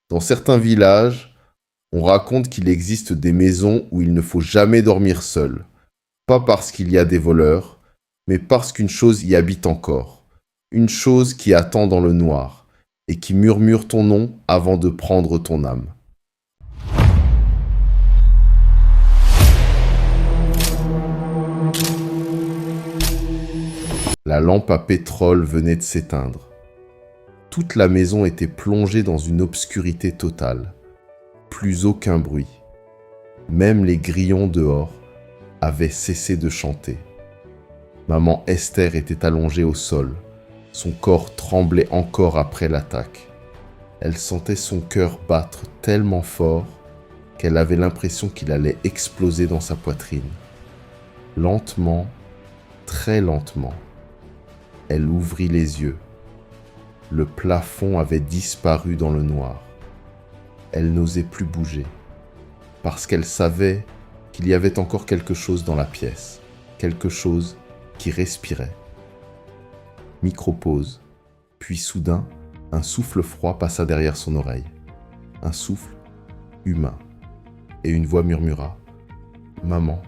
Dans certains villages, on raconte qu'il existe des maisons où il ne faut jamais dormir seul. Pas parce qu'il y a des voleurs, mais parce qu'une chose y habite encore. Une chose qui attend dans le noir et qui murmure ton nom avant de prendre ton âme. La lampe à pétrole venait de s'éteindre. Toute la maison était plongée dans une obscurité totale. Plus aucun bruit. Même les grillons dehors avaient cessé de chanter. Maman Esther était allongée au sol. Son corps tremblait encore après l'attaque. Elle sentait son cœur battre tellement fort qu'elle avait l'impression qu'il allait exploser dans sa poitrine. Lentement, très lentement, elle ouvrit les yeux. Le plafond avait disparu dans le noir. Elle n'osait plus bouger, parce qu'elle savait qu'il y avait encore quelque chose dans la pièce, quelque chose qui respirait. Micro-pause, puis soudain, un souffle froid passa derrière son oreille. Un souffle humain. Et une voix murmura « Maman ».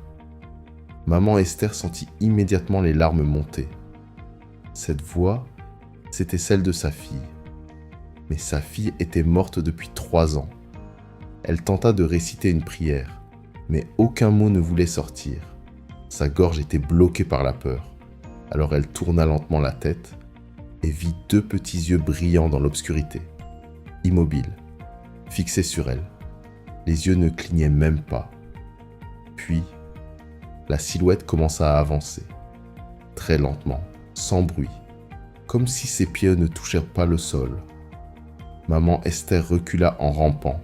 Maman Esther sentit immédiatement les larmes monter. Cette voix, c'était celle de sa fille. Mais sa fille était morte depuis 3 ans. Elle tenta de réciter une prière, mais aucun mot ne voulait sortir. Sa gorge était bloquée par la peur. Alors elle tourna lentement la tête et vit 2 petits yeux brillants dans l'obscurité, immobiles, fixés sur elle. Les yeux ne clignaient même pas. Puis, la silhouette commença à avancer, très lentement, sans bruit, comme si ses pieds ne touchèrent pas le sol. Maman Esther recula en rampant.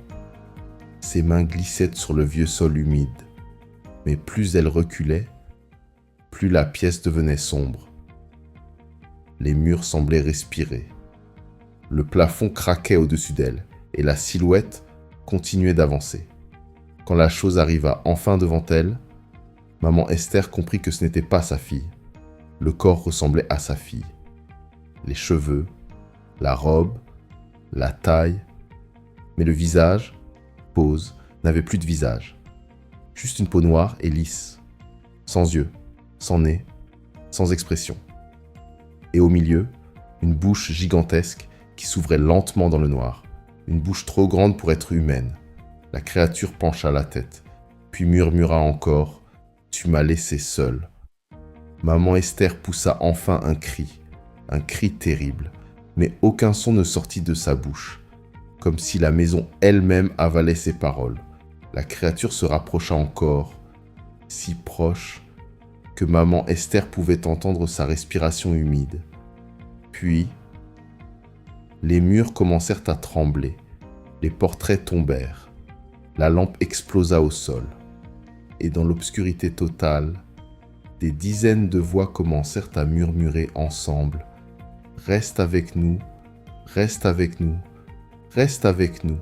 Ses mains glissaient sur le vieux sol humide. Mais plus elle reculait, plus la pièce devenait sombre. Les murs semblaient respirer. Le plafond craquait au-dessus d'elle et la silhouette continuait d'avancer. Quand la chose arriva enfin devant elle, maman Esther comprit que ce n'était pas sa fille. Le corps ressemblait à sa fille. Les cheveux, la robe, la taille, mais le visage, pose, n'avait plus de visage. Juste une peau noire et lisse, sans yeux, sans nez, sans expression. Et au milieu, une bouche gigantesque qui s'ouvrait lentement dans le noir. Une bouche trop grande pour être humaine. La créature pencha la tête, puis murmura encore « Tu m'as laissé seule ». Maman Esther poussa enfin un cri terrible, mais aucun son ne sortit de sa bouche, comme si la maison elle-même avalait ses paroles. La créature se rapprocha encore, si proche que maman Esther pouvait entendre sa respiration humide. Puis, les murs commencèrent à trembler, les portraits tombèrent, la lampe explosa au sol, et dans l'obscurité totale, des dizaines de voix commencèrent à murmurer ensemble « Reste avec nous, reste avec nous, reste avec nous ».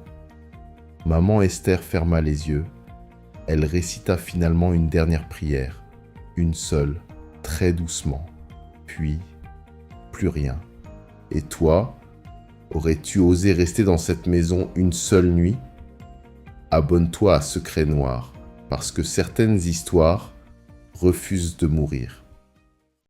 Maman Esther ferma les yeux. Elle récita finalement une dernière prière, une seule, très doucement. Puis, plus rien. Et toi, aurais-tu osé rester dans cette maison une seule nuit ? Abonne-toi à Secret Noir, parce que certaines histoires refusent de mourir.